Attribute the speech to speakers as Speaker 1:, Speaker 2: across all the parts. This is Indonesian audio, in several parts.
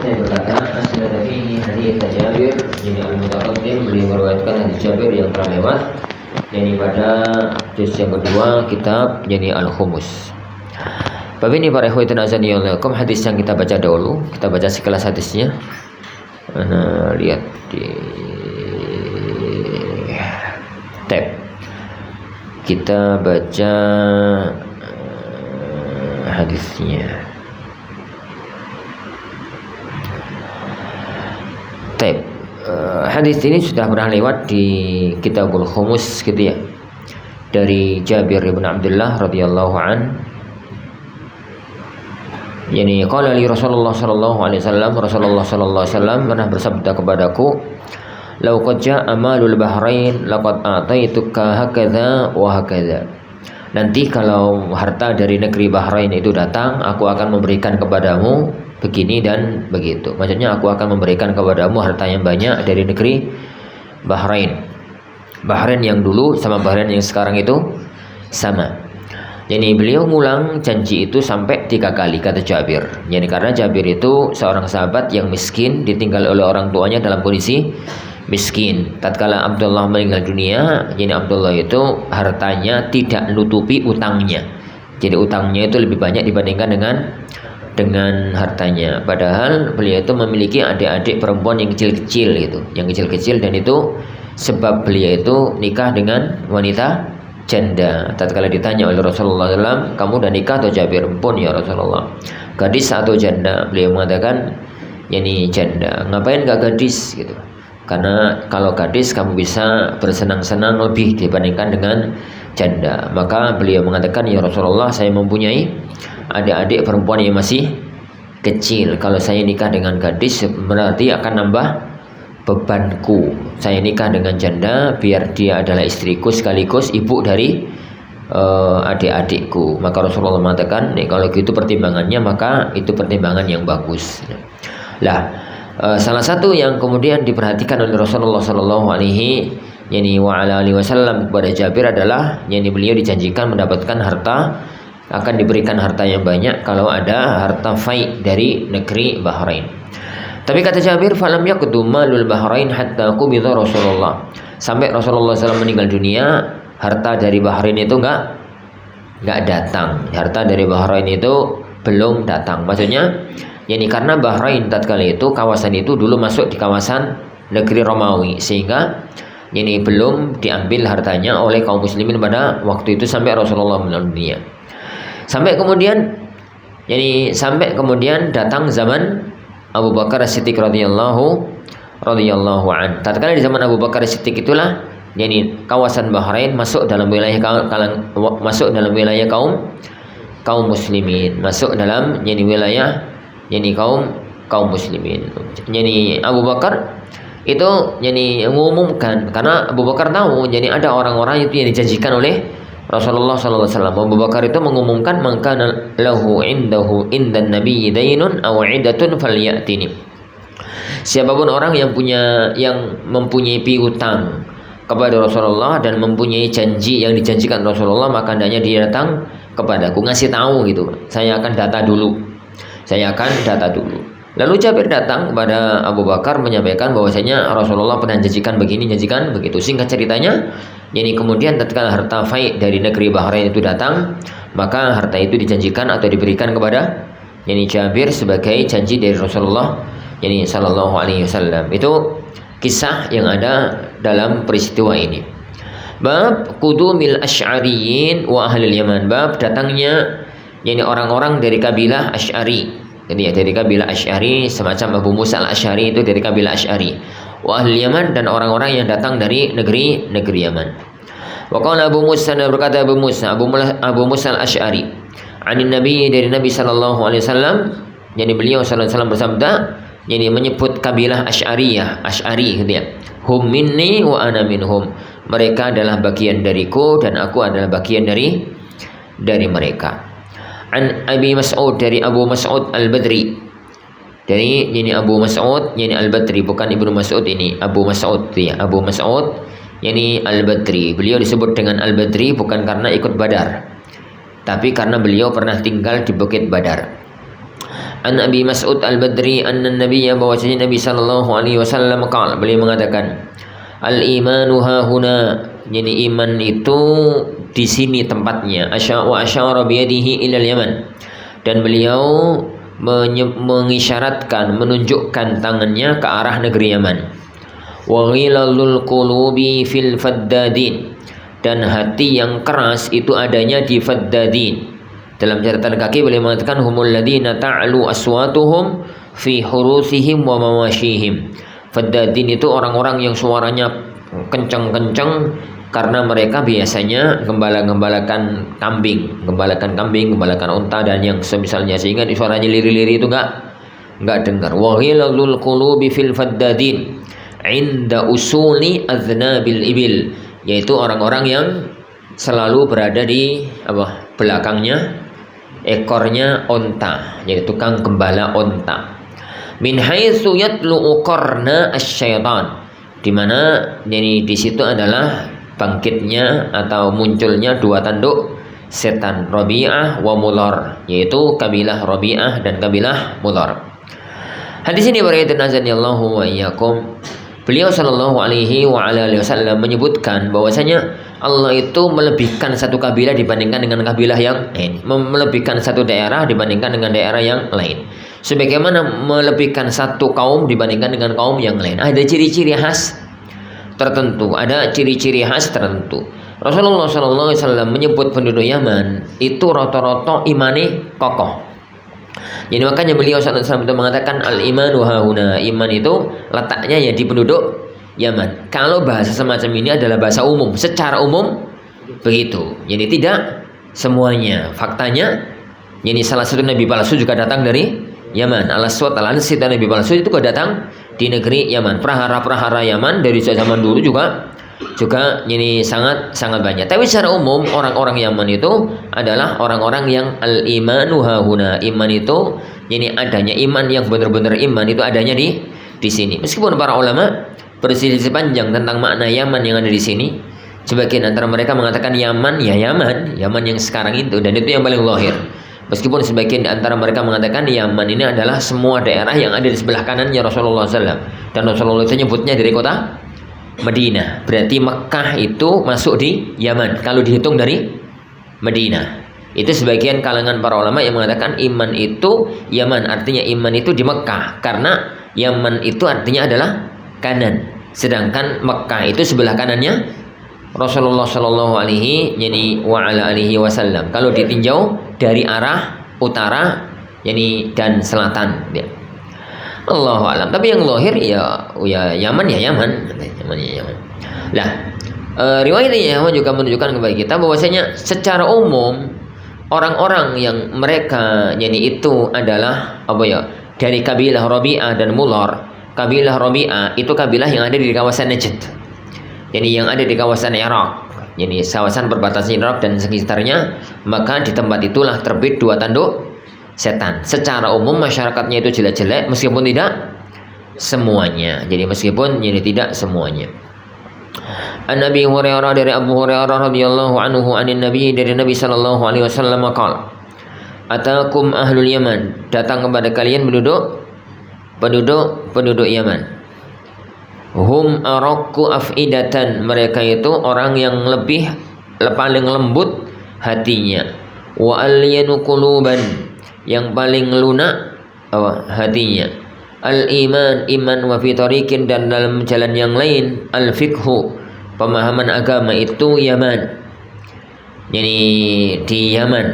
Speaker 1: saya berkata asnada fihi hadits Jabir, jadi al-mutaqaddim beliau meriwayatkan hadits Jabir yang telah lewat, jadi pada juz yang kedua kitab jadi Al-Khumus. Bab ini para ikhwati azaniyallahu, hadis yang kita baca dahulu, kita baca sekelas hadisnya. Mana lihat di tab. Kita baca hadisnya. Tab. Hadis ini sudah pernah lewat di Kitabul Khumus gitu ya. Dari Jabir bin Abdullah radhiyallahu an. Yani qala li Rasulullah sallallahu alaihi wasallam, Rasulullah sallallahu alaihi wasallam pernah bersabda kepadaku, "Lau qad ja'a malul bahrain laqad a'taituka hakadza wa hakadza." Nanti kalau harta dari negeri Bahrain itu datang, aku akan memberikan kepadamu begini dan begitu. Maksudnya aku akan memberikan kepadamu harta yang banyak dari negeri Bahrain. Bahrain yang dulu sama Bahrain yang sekarang itu sama. Jadi beliau ngulang janji itu sampai 3 kali, kata Jabir. Jadi karena Jabir itu seorang sahabat yang miskin, ditinggal oleh orang tuanya dalam kondisi miskin. Tatkala Abdullah meninggal dunia, jadi Abdullah itu hartanya tidak nutupi utangnya. Jadi utangnya itu lebih banyak dibandingkan dengan hartanya. Padahal beliau itu memiliki adik-adik perempuan yang kecil-kecil gitu, yang kecil-kecil, dan itu sebab beliau itu nikah dengan wanita janda. Tatkala ditanya oleh Rasulullah SAW, kamu udah nikah atau Jabir? Pun ya Rasulullah. Gadis atau janda? Beliau mengatakan, yani janda. Ngapain gak gadis gitu? Karena kalau gadis kamu bisa bersenang-senang lebih dibandingkan dengan janda. Maka beliau mengatakan, ya Rasulullah, saya mempunyai adik-adik perempuan yang masih kecil. Kalau saya nikah dengan gadis berarti akan nambah bebanku. Saya nikah dengan janda biar dia adalah istriku sekaligus ibu dari adik-adikku. Maka Rasulullah mengatakan, kalau gitu pertimbangannya, maka itu pertimbangan yang bagus. Lah, salah satu yang kemudian diperhatikan oleh Rasulullah Sallallahu Alaihi Wasallam kepada Jabir adalah, beliau dijanjikan mendapatkan harta, akan diberikan harta yang banyak kalau ada harta fai dari negeri Bahrain. Tapi kata Jabir, falam yaqdu malul Bahrain hatta qubidha Rasulullah. Sampai Rasulullah SAW meninggal dunia, harta dari Bahrain itu enggak datang. Harta dari Bahrain itu belum datang. Maksudnya, karena Bahrain tatkala itu kawasan itu dulu masuk di kawasan negeri Romawi, sehingga belum diambil hartanya oleh kaum muslimin pada waktu itu sampai Rasulullah meninggal dunia. Sampai kemudian datang zaman Abu Bakar As-Siddiq radhiyallahu an. Tatkala di zaman Abu Bakar As-Siddiq itulah kawasan Bahrain masuk dalam wilayah kaum muslimin, masuk dalam wilayah kaum muslimin. Abu Bakar itu mengumumkan, karena Abu Bakar tahu ada orang-orang itu yang dijanjikan oleh Rasulullah sallallahu alaihi wasallam. Abu Bakar itu mengumumkan, maka lahu indan nabiyyi dainun aw iddatun falyatini. Siapapun orang yang mempunyai piutang kepada Rasulullah dan mempunyai janji yang dijanjikan Rasulullah, maka hendaknya dia datang kepadaku, ngasih tahu gitu. Saya akan data dulu. Lalu Jabir datang kepada Abu Bakar menyampaikan bahwasanya Rasulullah pernah janjikan begini, janjikan begitu. Singkat ceritanya, kemudian tatkala harta fai dari negeri Bahrain itu datang, maka harta itu dijanjikan atau diberikan kepada Jabir sebagai janji dari Rasulullah sallallahu alaihi wasallam. Itu kisah yang ada dalam peristiwa ini. Bab qudumil asy'ariyin wa ahlil Yaman. Bab datangnya orang-orang dari kabilah Asy'ari. Jadi dari kabilah Asy'ari, semacam Abu Musa al-Asy'ari itu dari kabilah Asy'ari. Wa ahli Yaman, dan orang-orang yang datang dari negeri Yaman. Wa qala Abu Musa, berkata Abu Musa al-Asy'ari, anin Nabi, dari Nabi sallallahu alaihi wasallam, beliau sallallahu alaihi wasallam bersabda, menyebut kabilah Asy'ari gitu ya. Hum minni wa ana minhum. Mereka adalah bagian dariku dan aku adalah bagian dari mereka. An Abi Mas'ud, dari Abu Mas'ud Al-Badri. Dari Abu Mas'ud Al-Badri, bukan Ibnu Mas'ud ini, Abu Mas'ud ya, Abu Mas'ud Al-Badri. Beliau disebut dengan Al-Badri bukan karena ikut Badar, tapi karena beliau pernah tinggal di Bukit Badar. An Abi Mas'ud Al-Badri anna Nabiyya, bahwasanya Nabi sallallahu alaihi wasallam qala, beliau mengatakan, al-imanu hahuna, jadi iman itu di sini tempatnya. Wa asyara bi yadihi ila al-Yaman, dan beliau mengisyaratkan, menunjukkan tangannya ke arah negeri Yaman. Wa ghilalul qulubi fil faddadin, dan hati yang keras itu adanya di faddadin. Dalam catatan kaki beliau mengatakan humul ladina ta'lu aswatuhum fi hurusihim wa mawashihim. Faddadin itu orang-orang yang suaranya kencang-kencang karena mereka biasanya gembalakan kambing, gembalakan unta dan yang semisalnya, sehingga suaranya liri-liri itu enggak dengar. Wa ghilalul qulubi fil faddadin inda usuli aznabil ibil, yaitu orang-orang yang selalu berada di belakangnya ekornya onta, yaitu tukang gembala onta. Min haitsu yatlu'u qarna asyaitan, di mana jadi di situ adalah bangkitnya atau munculnya dua tanduk setan, Rabi'ah wa Mudhar, yaitu kabilah Rabi'ah dan kabilah Mudhar. Hadis ini berikan azanillahu wa iyyakum. Beliau sallallahu alaihi wa ala alihi wasallam menyebutkan bahwasanya Allah itu melebihkan satu kabilah dibandingkan dengan kabilah yang lain, melebihkan satu daerah dibandingkan dengan daerah yang lain. Sebagaimana melebihkan satu kaum dibandingkan dengan kaum yang lain. Ada ciri-ciri khas tertentu, ada ciri-ciri khas tertentu. Rasulullah sallallahu alaihi wasallam menyebut penduduk Yaman itu rata-rata imane kokoh. Jadi makanya beliau sallallahu alaihi wasallam itu mengatakan al-imanu hahuna, iman itu letaknya ya di penduduk Yaman. Kalau bahasa semacam ini adalah bahasa umum, secara umum begitu. Jadi tidak semuanya. Faktanya, jadi salah satu nabi palsu juga datang dari Yaman. Al-Aswad al-Ansi, nabi palsu itu juga datang di negeri Yaman. Prahara-prahara Yaman dari zaman dulu juga ini sangat banyak. Tapi secara umum orang-orang Yaman itu adalah orang-orang yang al-imanu hahuna. Iman itu ini adanya, iman yang benar-benar iman itu adanya di sini. Meskipun para ulama berselisih panjang tentang makna Yaman yang ada di sini. Sebagian antara mereka mengatakan Yaman ya Yaman yang sekarang itu, dan itu yang paling lahir. Meskipun sebagian antara mereka mengatakan Yaman ini adalah semua daerah yang ada di sebelah kanannya Rasulullah SAW. Dan Rasulullah itu nyebutnya dari kota Madinah. Berarti Mekah itu masuk di Yaman kalau dihitung dari Madinah. Itu sebagian kalangan para ulama yang mengatakan iman itu Yaman, artinya iman itu di Mekah, karena Yaman itu artinya adalah kanan, sedangkan Mekah itu sebelah kanannya Rasulullah Shallallahu Alaihi Wasallam. Kalau ditinjau dari arah utara, dan selatan, ya. Allahu alam. Tapi yang lahir ya Yaman ya Yaman. Lah, riwayat ini juga menunjukkan kepada kita bahwasanya secara umum orang-orang yang mereka itu adalah dari kabilah Rabi'ah dan Mudhar. Kabilah Rabi'ah itu kabilah yang ada di kawasan Najd. Jadi yang ada di kawasan Irak. Jadi kawasan perbatasan Irak dan sekitarnya, maka di tempat itulah terbit dua tanduk setan. Secara umum masyarakatnya itu jelek-jelek, meskipun tidak semuanya. Jadi meskipun tidak semuanya. An Nabi Hurairah, dari Abu Hurairah radhiyallahu anhu, anin Nabi, dari Nabi sallallahu alaihi wasallam qala, atakum ahlul Yaman, datang kepada kalian penduduk Yaman. Hum araqqu afidatan, mereka itu orang yang paling lembut hatinya. Wa alyanu quluban, yang paling lunak hatinya. Al-iman, iman, wa fi tariqin, dan dalam jalan yang lain. Al-fiqhu, pemahaman agama itu Yaman. Jadi di Yaman.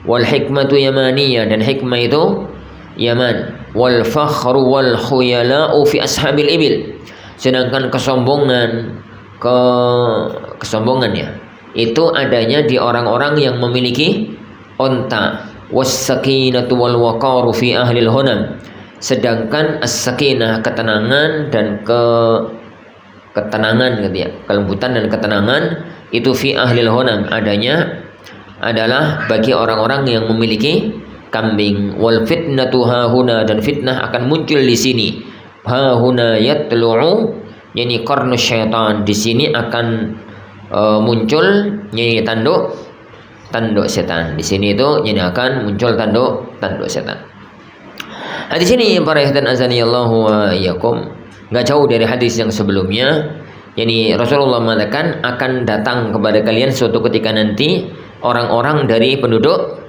Speaker 1: Wal hikmatu yamaniyah, dan hikmah itu Yaman. Wal fakhru wal khuyala'u fi ashabil ibil, sedangkan kesombongan itu adanya di orang-orang yang memiliki onta. Was sakinatu wal waqaru fi ahlil honam, sedangkan as-sakinah, ketenangan dan ketenangan gitu ya, kelembutan dan ketenangan itu fi ahlil honam, adanya adalah bagi orang-orang yang memiliki kambing. Wal fitnatu hahuna, dan fitnah akan muncul di sini. Hahuna yatlu'u, yani qarnu syaitan, di sini akan muncul tanduk setan. Di sini itu akan muncul tanduk setan. Hadis ini para ikhwan azanillahu wa iyyakum enggak jauh dari hadis yang sebelumnya. Yani Rasulullah mengatakan akan datang kepada kalian suatu ketika nanti orang-orang dari penduduk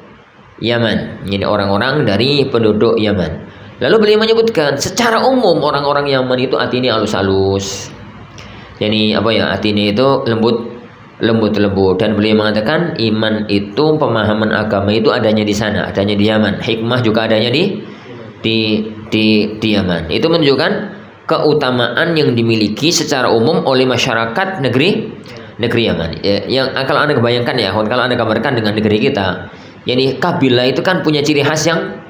Speaker 1: Yaman. Yani orang-orang dari penduduk Yaman. Lalu beliau menyebutkan secara umum orang-orang Yaman itu hatinya halus-halus. Yani apa ya? Hatinya itu lembut dan beliau mengatakan iman itu, pemahaman agama itu adanya di sana, adanya di Yaman. Hikmah juga adanya di Yaman. Itu menunjukkan keutamaan yang dimiliki secara umum oleh masyarakat negeri Yaman. Ya, yang kalau Anda bayangkan ya, kalau Anda gambarkan dengan negeri kita, yani kabilah itu kan punya ciri khas yang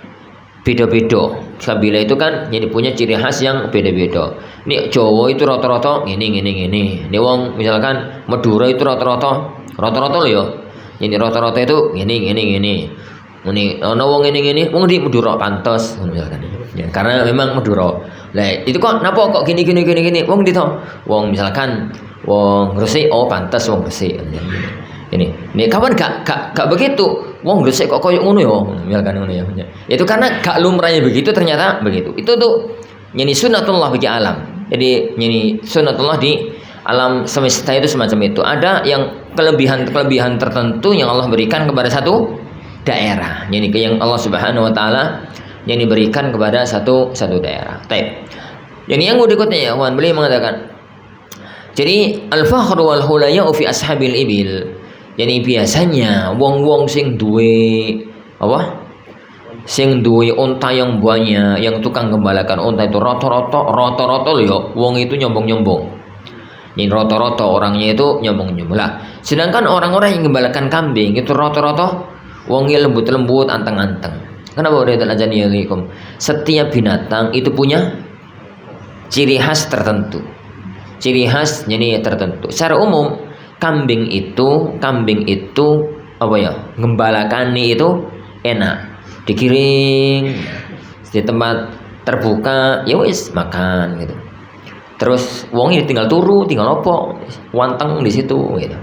Speaker 1: beda-beda. Kabilah itu kan jadi punya ciri khas yang beda-beda. Ini Jawa itu rata-rata gini. Ini wong misalkan Madura itu rata-rata loh ya. Ini rata-rata itu gini. Ini ana wong ngene-ngene, wong di Madura pantes misalkan. Ya, karena memang Madura. Lah, itu kok napa kok gini. Wong di to. Wong misalkan wong Gresik, oh pantes wong Gresik. Ini kawan gak begitu. Wong Gresik kok koyo ngono ya, misalkan ngono ya. Itu karena gak lumrahnya begitu, ternyata begitu. Itu tuh nyeni sunnatullah bagi alam. Jadi nyeni sunnatullah di alam semesta itu semacam itu. Ada yang kelebihan tertentu yang Allah berikan kepada satu daerah. Yani yang Allah Subhanahu wa taala yang diberikan kepada satu daerah. Baik. Yang berikutnya ya, kawan, beliau mengatakan, jadi al-fakhru wal hulaya'u fi ashabil ibil. Jadi biasanya wong-wong sing duwe apa? Sing duwe unta yang banyak, yang tukang gembalakan unta itu rata-rata lho ya, wong itu nyombong-nyombong. Ini rata-rata orangnya itu nyombong-nyombong. Lah, sedangkan orang-orang yang gembalakan kambing itu rata-rata wongnya lembut-lembut, anteng-anteng. Kenapa udah azaniyalikum? Setiap binatang itu punya ciri khas tertentu. Ciri khas jadi tertentu. Secara umum kambing itu apa ya? Gembalakannya itu enak. Digiring di tempat terbuka, ya wis makan gitu. Terus wongnya tinggal turu, tinggal opo, wanteng di situ gitu.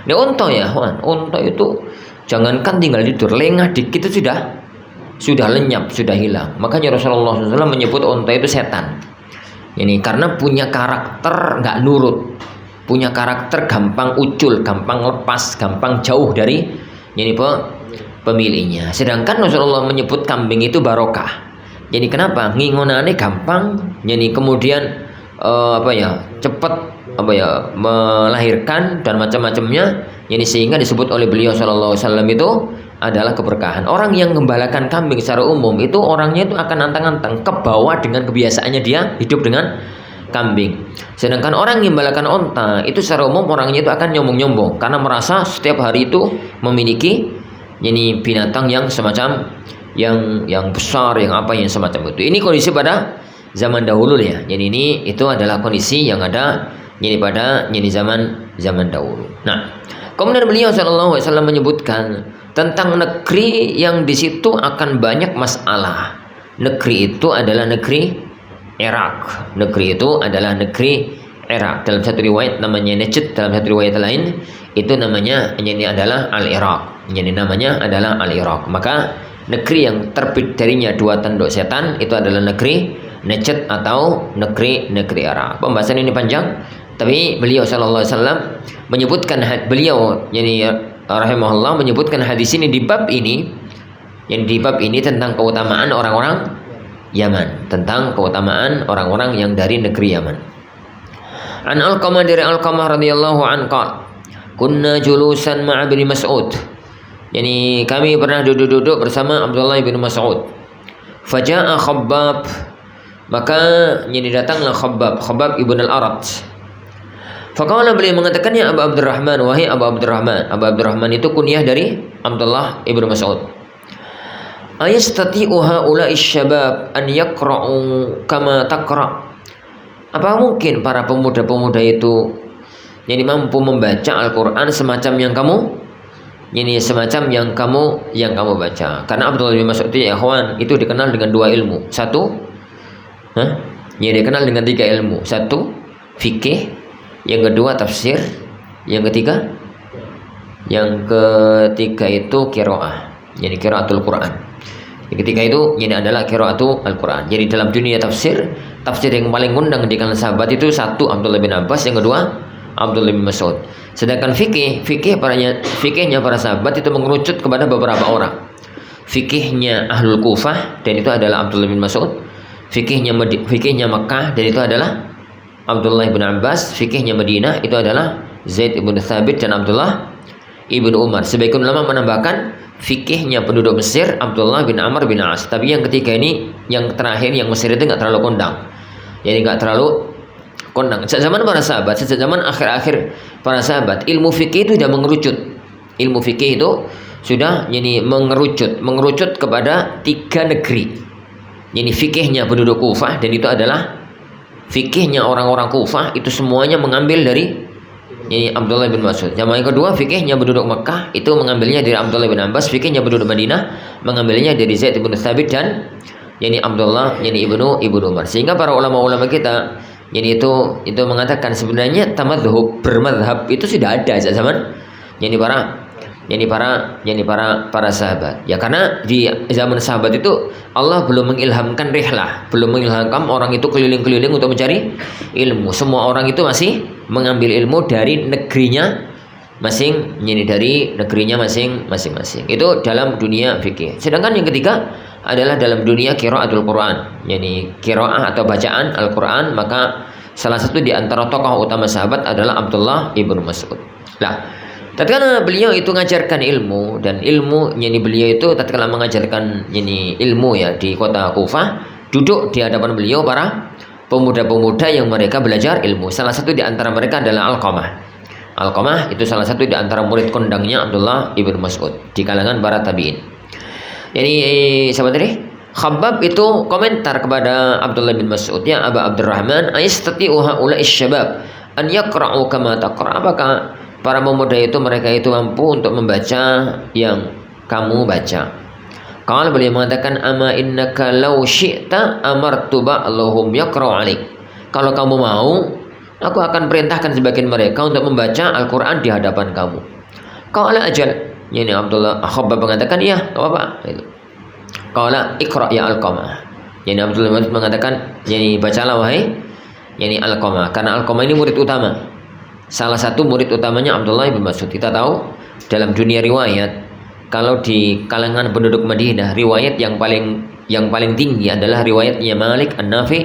Speaker 1: Dia unta ya, unta itu jangankan tinggal tidur, lengah dikit itu sudah lenyap, sudah hilang. Makanya Rasulullah SAW menyebut unta itu setan. Ini karena punya karakter nggak nurut, punya karakter gampang ucul, gampang lepas, gampang jauh dari pemiliknya. Sedangkan Rasulullah menyebut kambing itu barokah. Jadi kenapa? Ngingonane gampang, jadi kemudian cepat melahirkan dan macam-macamnya. Jadi sehingga disebut oleh beliau Shallallahu Alaihi Wasallam itu adalah keberkahan. Orang yang gembalakan kambing secara umum itu orangnya itu akan anteng-anteng, kebawa dengan kebiasaannya dia hidup dengan kambing. Sedangkan orang yang gembalakan unta itu secara umum orangnya itu akan nyombong-nyombong karena merasa setiap hari itu memiliki binatang yang semacam yang besar, yang semacam itu. Ini kondisi pada zaman dahulu ya. Jadi itu adalah kondisi yang ada pada zaman dahulu. Nah, kemudian beliau Shallallahu Alaihi Wasallam menyebutkan tentang negeri yang di situ akan banyak masalah. Negeri itu adalah negeri Irak. Negeri itu adalah negeri Irak. Dalam satu riwayat namanya Najd, dalam satu riwayat lain itu namanya adalah Al-Irak. Jadi namanya adalah Al-Irak. Maka negeri yang terbit darinya dua tanduk setan itu adalah negeri Najd atau negeri Irak. Pembahasan ini panjang, tapi beliau Shallallahu Alaihi Wasallam menyebutkan rahimahullah menyebutkan hadis ini di bab ini, tentang keutamaan orang-orang Yaman, tentang keutamaan orang-orang yang dari negeri Yaman. An Alqamah dari Alqamah radhiyallahu anhu, kunna julusan ma'a bin Mas'ud. Yani kami pernah duduk bersama Abdullah bin Mas'ud. Faja'a Khabbab, maka datanglah Khabbab ibn al-Arat. Faqala, beliau mengatakan, ya Abu Abdurrahman, wahai Abu Abdurrahman. Abu Abdurrahman itu kunyah dari Abdullah ibnu Mas'ud. Ayastati'u haula'i syabab an yaqra'u kama taqra'. Apa mungkin para pemuda-pemuda itu mampu membaca Al-Qur'an semacam yang kamu baca? Karena Abdullah bin Mas'ud itu ya ikhwan, itu dikenal dengan dua ilmu. Satu, dikenal dengan tiga ilmu. Satu, fikih. Yang kedua tafsir, yang ketiga itu qiraah, jadi qiraatul Quran. Ketika itu ini adalah qiraatul Al-Quran. Jadi dalam dunia tafsir yang paling kondang di kalangan sahabat itu satu Abdullah bin Abbas, yang kedua Abdullah bin Mas'ud. Sedangkan fikihnya para sahabat itu mengerucut kepada beberapa orang. Fikihnya Ahlul Kufah, dan itu adalah Abdullah bin Mas'ud. Fikihnya Mekah, dan itu adalah Abdullah bin Abbas. Fikihnya Madinah itu adalah Zaid ibn Thabit dan Abdullah ibn Umar. Sebagian ulama menambahkan fikihnya penduduk Mesir Abdullah bin Amr bin As. Tapi yang ketiga ini, yang terakhir, yang Mesir itu nggak terlalu kondang. Jadi nggak terlalu kondang. Sejak zaman para sahabat, sejak zaman akhir-akhir para sahabat, ilmu fikih itu sudah mengerucut. Ilmu fikih itu sudah mengerucut kepada 3 negeri. Ini fikihnya penduduk Kufah, dan itu adalah fikihnya orang-orang Kufah, itu semuanya mengambil dari ini Abdullah bin Mas'ud. Yang kedua, fikihnya penduduk Mekah itu mengambilnya dari Abdullah bin Abbas. Fikihnya penduduk Madinah mengambilnya dari Zaid bin Thabit dan Abdullah ibnu Umar. Sehingga para ulama-ulama kita itu mengatakan sebenarnya tamadhub, bermadhab itu sudah ada sejak zaman para sahabat. Ya karena di zaman sahabat itu Allah belum mengilhamkan rihlah, belum mengilhamkan orang itu keliling-keliling untuk mencari ilmu. Semua orang itu masih mengambil ilmu dari negerinya masing-masing. Itu dalam dunia fikih. Sedangkan yang ketiga adalah dalam dunia qiraatul Quran, qiraah atau bacaan Al-Quran. Maka salah satu di antara tokoh utama sahabat adalah Abdullah ibnu Mas'ud. Tatkala beliau itu mengajarkan ilmu, dan ilmu beliau itu tatkala mengajarkan ilmu ya di kota Kufah, duduk di hadapan beliau para pemuda-pemuda yang mereka belajar ilmu. Salah satu di antara mereka adalah Alqamah itu salah satu di antara murid kondangnya Abdullah ibnu Mas'ud di kalangan para tabi'in. Sahabat tadi Khabbab itu komentar kepada Abdullah bin Mas'ud, ya Aba Abdurrahman, ayastati'u haula'i syabab an yaqra'u kama taqra'. Apakah para pemuda itu mereka itu mampu untuk membaca yang kamu baca? Kalau beliau mengatakan, ama innaka law syi'ta amartu ba'lahum yaqra'u 'alaik. Kalau kamu mau, aku akan perintahkan sebagian mereka untuk membaca Al-Quran di hadapan kamu. Qala ajal. Abdullah Khabbab mengatakan, iya, enggak apa-apa. Qala iqra' ya Alqamah. Abdullah mengatakan, bacalah wahai Alqamah, karena Alqamah ini murid utama. Salah satu murid utamanya Abdullah bin Mas'ud. Kita tahu dalam dunia riwayat, kalau di kalangan penduduk Madinah, riwayat yang paling tinggi adalah riwayatnya Malik An-Nafi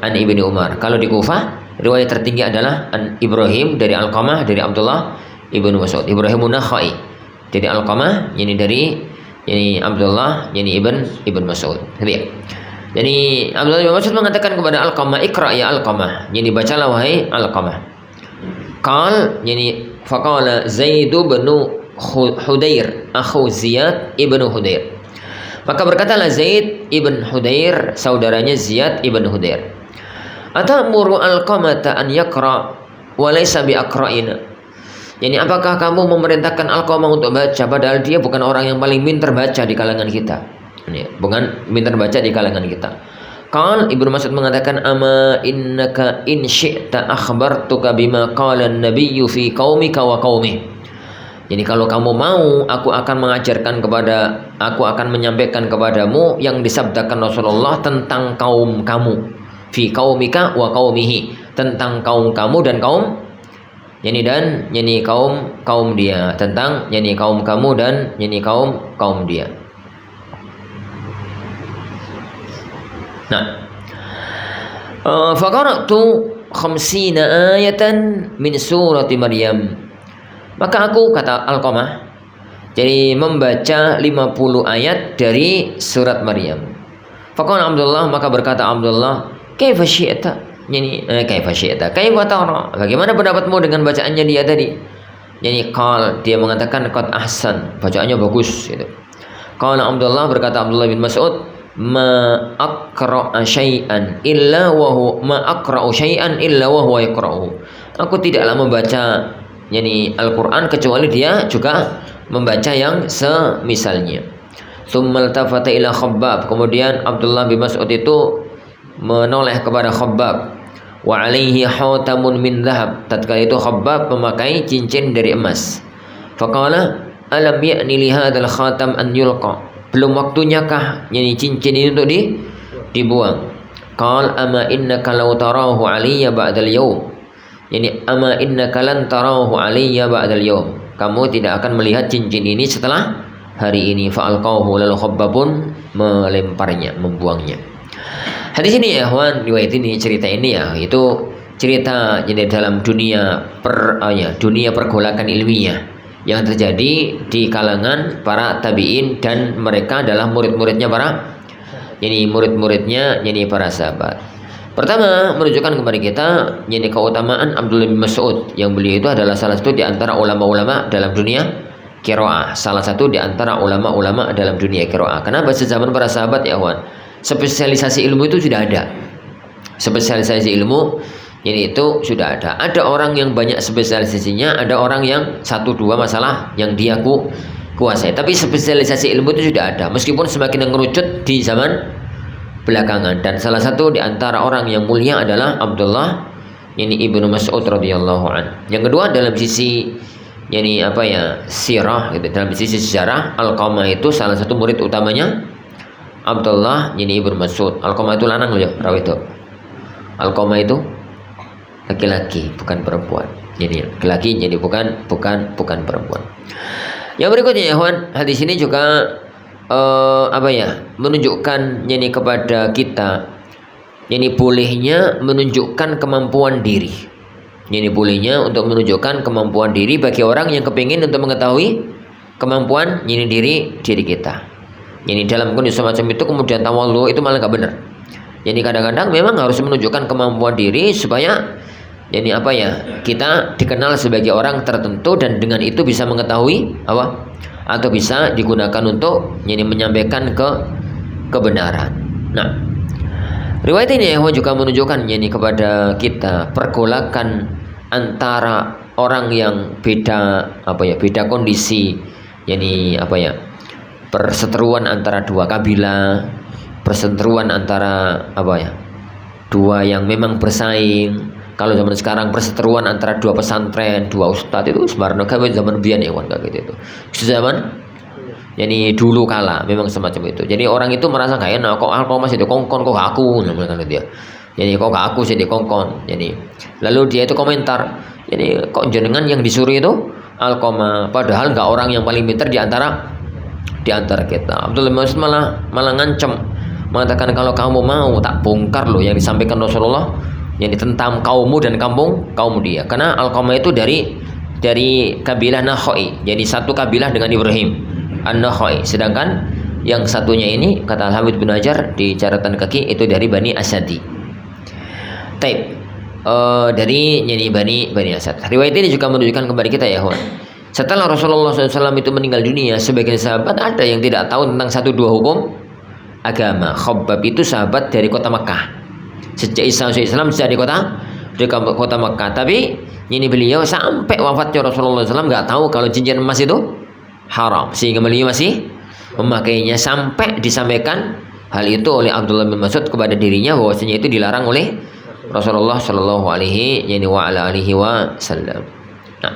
Speaker 1: an Ibnu Umar. Kalau di Kufah, riwayat tertinggi adalah an Ibrahim dari Alqamah dari Abdullah ibnu Mas'ud. Ibrahimun Nakhai dari Alqamah, dari Abdullah ibn Mas'ud. Jadi Abdullah bin Mas'ud mengatakan kepada Alqamah, iqra ya Alqamah, bacalah wahai Alqamah. Faqala Zaid bin Hudair akhu Ziyad ibn Hudair. Maka berkatalah Zaid ibn Hudair, saudaranya Ziyad ibn Hudair, atamuru Alqamata an yaqra wa laysa bi aqra'ina. Apakah kamu memerintahkan Alqamah untuk baca, padahal dia bukan orang yang paling pintar baca di kalangan kita. Qal Ibnu Mas'ud mengatakan, ama innaka in syi'ta akhbartuka bima qala an-nabiyyu fi qaumika wa qaumih. Kalau kamu mau, aku akan menyampaikan kepadamu yang disabdakan Rasulullah tentang kaum kamu, fi qaumika wa qaumihi, tentang kaum kamu dan kaum kaum dia, tentang kaum kamu dan kaum dia. Faqara'tu 50 ayatan min surati Maryam. Maka aku, kata Alqamah, membaca 50 ayat dari surat Maryam. Faqala Abdullah, maka berkata Abdullah, kaifa syi'ta? Kaifa tara? Bagaimana pendapatmu dengan bacaannya dia tadi? Dia mengatakan qad ahsan, bacaannya bagus gitu. Qala Abdullah, berkata Abdullah bin Mas'ud, ma aqra'u syai'an illa wa huwa yaqra'uhu. Aku tidaklah membaca Al-Quran kecuali dia juga membaca yang semisalnya. Tsumma iltafata ila Khabbab. Kemudian Abdullah bin Mas'ud itu menoleh kepada Khabbab. Wa alaihi hatamun min dhahab. Tatkala itu Khabbab memakai cincin dari emas. Faqala alam ya'ni li hadzal khatam an yulqa. belum waktunya kah yani cincin ini untuk dibuang? Qal ama innaka law tarahu alayya ba'dal yawm. Yani ama innaka lan tarahu alayya ba'dal yawm. Kamu tidak akan melihat cincin ini setelah hari ini. Fa'alqahu lalu Khabbab pun melemparnya, membuangnya. Hadis ini ya kawan, riwayat ini, cerita ini ya, itu cerita jadi dalam dunia dunia pergolakan ilmiah yang terjadi di kalangan para tabi'in dan mereka adalah murid-muridnya para sahabat. Pertama, menunjukkan kepada kita keutamaan Abdullah bin Mas'ud, yang beliau itu adalah salah satu di antara ulama-ulama dalam dunia qiraah, salah satu di antara ulama-ulama dalam dunia qiraah. Kenapa? Sezaman para sahabat ya kawan, spesialisasi ilmu itu sudah ada. Spesialisasi ilmu itu sudah ada. Ada orang yang banyak spesialisasinya, ada orang yang 1-2 masalah yang dia kuasai. Tapi spesialisasi ilmu itu sudah ada, meskipun semakin mengerucut di zaman belakangan. Dan salah satu di antara orang yang mulia adalah Abdullah Ibnu Mas'ud radhiyallahu an. Yang kedua, dalam sisi sirah gitu, dalam sisi sejarah, Alqamah itu salah satu murid utamanya Abdullah Ibnu Mas'ud. Alqamah itu lanang loh ya, rawi itu. Alqamah itu laki-laki, bukan perempuan. Jadi laki-laki, jadi bukan perempuan. Yang berikutnya ya kawan, hadis ini juga menunjukkan kepada kita bolehnya menunjukkan kemampuan diri. Bolehnya untuk menunjukkan kemampuan diri bagi orang yang kepingin untuk mengetahui kemampuan diri kita. Dalam kondisi semacam itu kemudian tawallu, itu malah nggak benar. Kadang-kadang memang harus menunjukkan kemampuan diri supaya kita dikenal sebagai orang tertentu, dan dengan itu bisa mengetahui atau bisa digunakan untuk menyampaikan kebenaran. Nah, riwayat ini juga menunjukkan kepada kita pergolakan antara orang yang beda kondisi, perseteruan antara dua kabilah, perseteruan antara dua yang memang bersaing. Kalau zaman sekarang perseteruan antara dua pesantren, dua ustadz, itu sebenarnya zaman biyen ya kayak gitu. Zaman dulu kala memang semacam itu. Jadi orang itu merasa gak enak, kok masih dikongkon, kok aku namanya dia. Jadi kok aku sih dikongkon. Lalu dia itu komentar, kok jenengan yang disuruh itu Alqamah, padahal nggak orang yang paling pintar di antara kita. Abdullah bin Mas'ud malah ngancem, mengatakan kalau kamu mau tak bongkar loh yang disampaikan Rasulullah tentang kaummu dan kaum dia. Karena Alqamah itu dari kabilah Nakhai, jadi satu kabilah dengan Ibrahim An-Nakhai. Sedangkan yang satunya ini, kata Al-Hafidz bin Hajar di catatan kaki, itu dari Bani Asadi. Dari Bani Asad. Riwayat ini juga menunjukkan kepada kita ya kawan, setelah Rasulullah SAW itu meninggal dunia, sebagian sahabat ada yang tidak tahu tentang 1-2 hukum agama. Khabbab itu sahabat dari kota Makkah. Sejak Islam sejak di kota Makkah. Tapi beliau sampai wafatnya Rasulullah SAW nggak tahu kalau cincin emas itu haram, sehingga beliau masih memakainya, sampai disampaikan hal itu oleh Abdullah bin Mas'ud kepada dirinya bahwasanya itu dilarang oleh Rasulullah Shallallahu Alaihi Wasallam. Nah,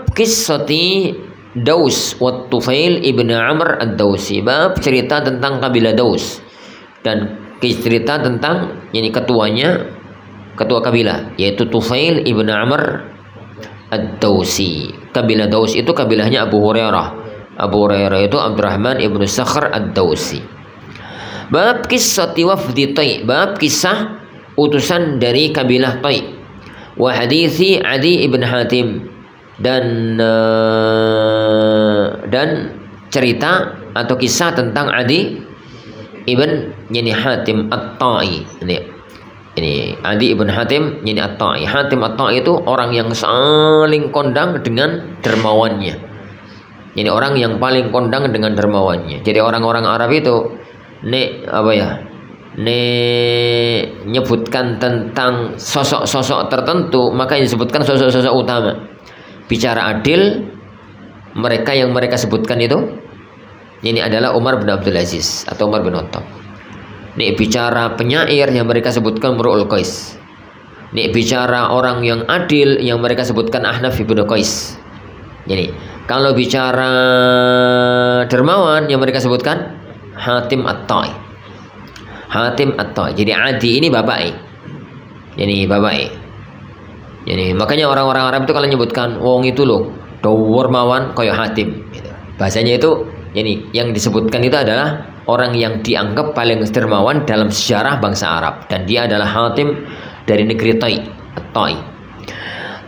Speaker 1: kisati Daus wa Tufail ibn Amr ad-Dausi, bab cerita tentang kabilah Daus dan cerita tentang ketua kabilah, yaitu Tufail ibn Amr ad-Dausi. Kabilah Daus itu kabilahnya Abu Hurairah. Abu Hurairah itu Abdurrahman ibn Sakhr ad-Dausi. Bab kisati wafdi Tai, bab kisah utusan dari kabilah Tai. Wa hadithi Adi ibn Hatim, dan cerita atau kisah tentang Adi ibn Hatim at-Ta'i. Ini Adi ibn Hatim at-Ta'i. Hatim at-Ta'i itu orang yang saling kondang dengan dermawannya. Orang yang paling kondang dengan dermawannya. Jadi orang-orang Arab itu nyebutkan tentang sosok-sosok tertentu, maka yang disebutkan sosok-sosok utama. Bicara adil, mereka yang mereka sebutkan itu adalah Umar bin Abdul Aziz atau Umar bin Khattab. Bicara penyair yang mereka sebutkan Imru'ul Qais. Bicara orang yang adil yang mereka sebutkan Ahnaf bin Qais. Jadi Kalau bicara dermawan yang mereka sebutkan Hatim At-Tai. Hatim At-Tai. Jadi Adi ini bapaknya. Jadi bapaknya. Jadi makanya orang-orang Arab itu kalau menyebutkan wong itu loh dermawan kayak Hatim gitu. Bahasanya itu jadi yang disebutkan itu adalah orang yang dianggap paling dermawan dalam sejarah bangsa Arab, dan dia adalah Hatim dari negeri Tai, At-Tai.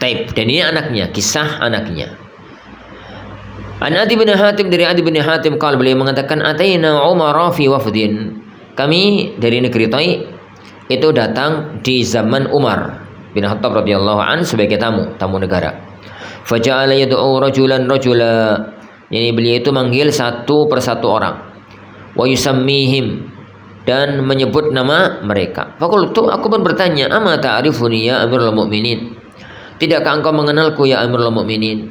Speaker 1: Taib, dan ini anaknya, kisah anaknya. An Adi bin Hatim, dari Adi bin Hatim qala, beliau mengatakan ataina Umar fi wafdin. Kami dari negeri Tai itu datang di zaman Umar bin Khattab radhiyallahu an sebagai tamu negara. Faja'ala yad'u rajulan rajula. Jadi beliau itu manggil satu persatu orang. Wa yusammihim, dan menyebut nama mereka. Faqultu, aku pun bertanya, ama ta'rifuni ya Amirul Mukminin? Tidakkah engkau mengenalku ya Amirul Mukminin?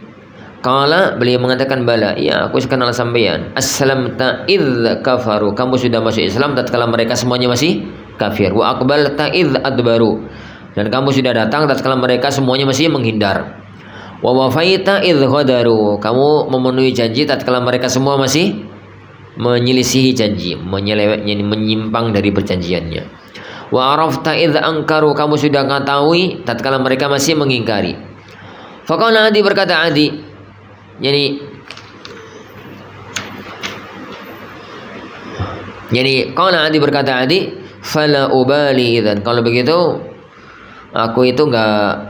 Speaker 1: Qala, beliau mengatakan bala, ya aku kenal sampeyan. Aslamta idz kafaru, kamu sudah masuk Islam tatkala mereka semuanya masih kafir. Wa aqbalta idz adbaru, dan kamu sudah datang tatkala mereka semuanya masih menghindar. Wa wafaita idz ghadaru, kamu memenuhi janji tatkala mereka semua masih menyelisihi janji, menyimpang dari perjanjiannya. Wa arafta idz ankaru, kamu sudah mengetahui tatkala mereka masih mengingkari. Faqala Adi, berkata Adi, qala Adi, berkata Adi, fala ubali idzan, kalau begitu aku itu enggak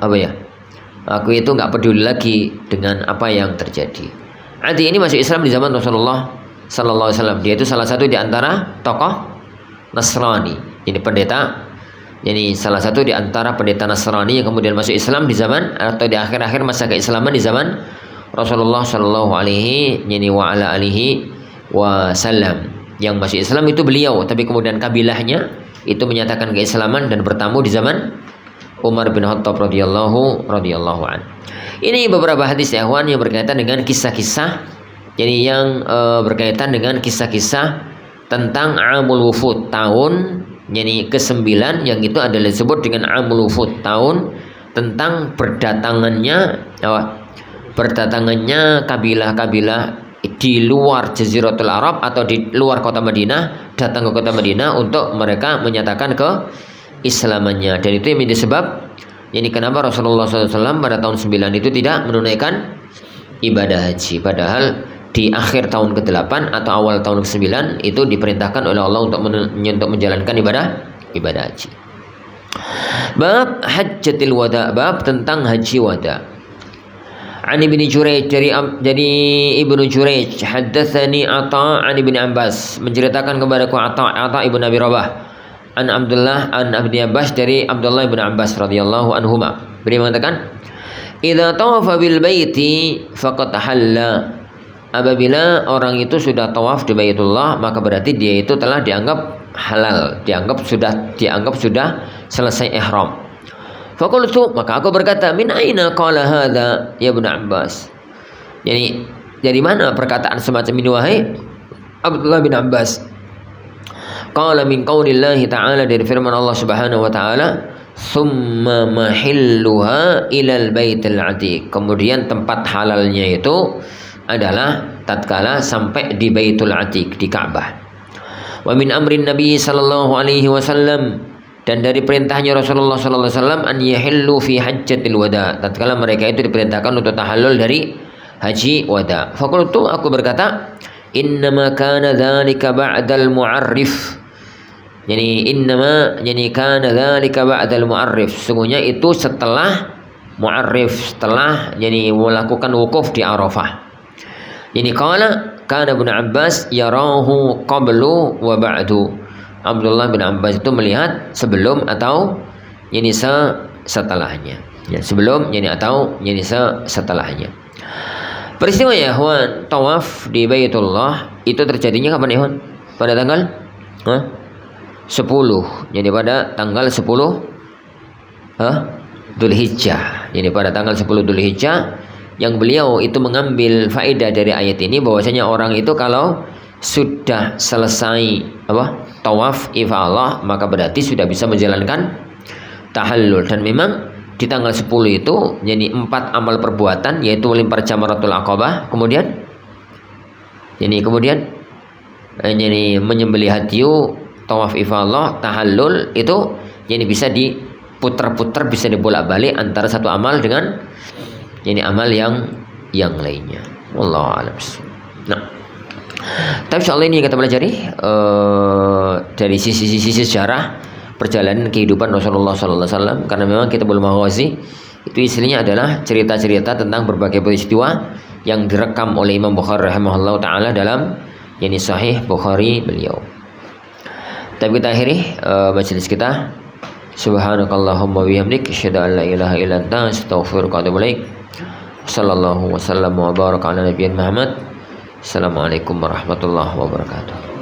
Speaker 1: peduli lagi dengan apa yang terjadi. Adi ini masuk Islam di zaman Rasulullah sallallahu alaihi wasallam. Dia itu salah satu di antara tokoh Nasrani, ini pendeta. Jadi salah satu di antara pendeta Nasrani yang kemudian masuk Islam di zaman atau di akhir-akhir masa keislaman di zaman Rasulullah sallallahu alaihi wasallam. Yang masuk Islam itu beliau, tapi kemudian kabilahnya itu menyatakan keislaman dan bertamu di zaman Umar bin Khattab radhiyallahu an. Ini beberapa hadis ya ikhwan yang berkaitan dengan kisah-kisah, jadi yang berkaitan dengan kisah-kisah tentang Amul Wufud, tahun jadi ke-9 yang itu adalah disebut dengan Amul Wufud, tahun tentang berdatangannya kabilah-kabilah di luar Jaziratul Arab atau di luar kota Madinah, datang ke kota Madinah untuk mereka menyatakan keislamannya. Dan itu yang menjadi sebab jadi kenapa Rasulullah SAW pada tahun 9 itu tidak menunaikan ibadah haji, padahal di akhir tahun ke-8 atau awal tahun ke-9 itu diperintahkan oleh Allah untuk menjalankan ibadah haji. Bab Hajjatil Wada, bab tentang haji wada. An Ibnu Jurayj, dari Ibnu Jurayj, haddatsani Atha an Ibnu Abbas, menceritakan kepadaku Atha Ibnu Abi Rabah, an Abdullah an Ibnu Abbas, dari Abdullah Ibnu Abbas radhiyallahu anhuma. Beliau mengatakan, idza tawafa bil baiti faqad halla. Apabila orang itu sudah tawaf di Baitullah, maka berarti dia itu telah dianggap halal, dianggap sudah selesai ihram. Faqultu, maka aku berkata, min aina qala hadza ya Ibnu Abbas? Jadi dari mana perkataan semacam ini wahai Abdullah bin Abbas? Qala min qaulillahi ta'ala, dari firman Allah Subhanahu wa taala, summa mahilluha ilal baitil atiq. Kemudian tempat halalnya itu adalah tatkala sampai di Baitul Atiq, di Ka'bah. Wa min amrin Nabi sallallahu alaihi wasallam, dan dari perintahnya Rasulullah sallallahu alaihi wasallam, an yahillu fi hajjatil wada, tatkala mereka itu diperintahkan untuk tahallul dari haji wada. Faqultu, aku berkata, innama kana dzalika ba'dal mu'arrif. Jadi kana dzalika ba'dal mu'arrif, sungguhnya itu setelah mu'arrif, setelah melakukan wukuf di Arafah. Ini kana Ibnu Abbas yarahu qablu wa ba'du. Abdullah bin Abbas itu melihat sebelum atau setelahnya. Ya, sebelum atau setelahnya. Peristiwa ya ikhwan, tawaf di Baitullah itu terjadinya kapan ya ikhwan? Pada tanggal 10. Jadi pada tanggal 10 Dzulhijjah. Jadi pada tanggal 10 Dzulhijjah, yang beliau itu mengambil faedah dari ayat ini bahwasanya orang itu kalau sudah selesai tawaf ifadah, maka berarti sudah bisa menjalankan tahallul. Dan memang di tanggal 10 itu jadi 4 amal perbuatan, yaitu melempar jamratul aqabah, kemudian jadi menyembelih hadiyu, tawaf ifadah, tahallul, itu jadi bisa diputar-putar, bisa dibolak-balik antara satu amal dengan amal yang lainnya. Wallahu a'lam. Nah, tapi insyaallah ini kita pelajari dari sisi sejarah perjalanan kehidupan Rasulullah sallallahu alaihi wasallam, karena memang Kitabul Maghazi itu istilahnya adalah cerita-cerita tentang berbagai peristiwa yang direkam oleh Imam Bukhari rahimahullah taala dalam Sahih Bukhari beliau. Tapi kita akhiri majelis kita. Subhanakallahumma bihamdik, asyhadu an la ilaha illa anta, astaghfiruka wa atubu ilaik. Sallallahu wasallam wa baraka ala nabiyina Muhammad. Assalamualaikum warahmatullahi wabarakatuh.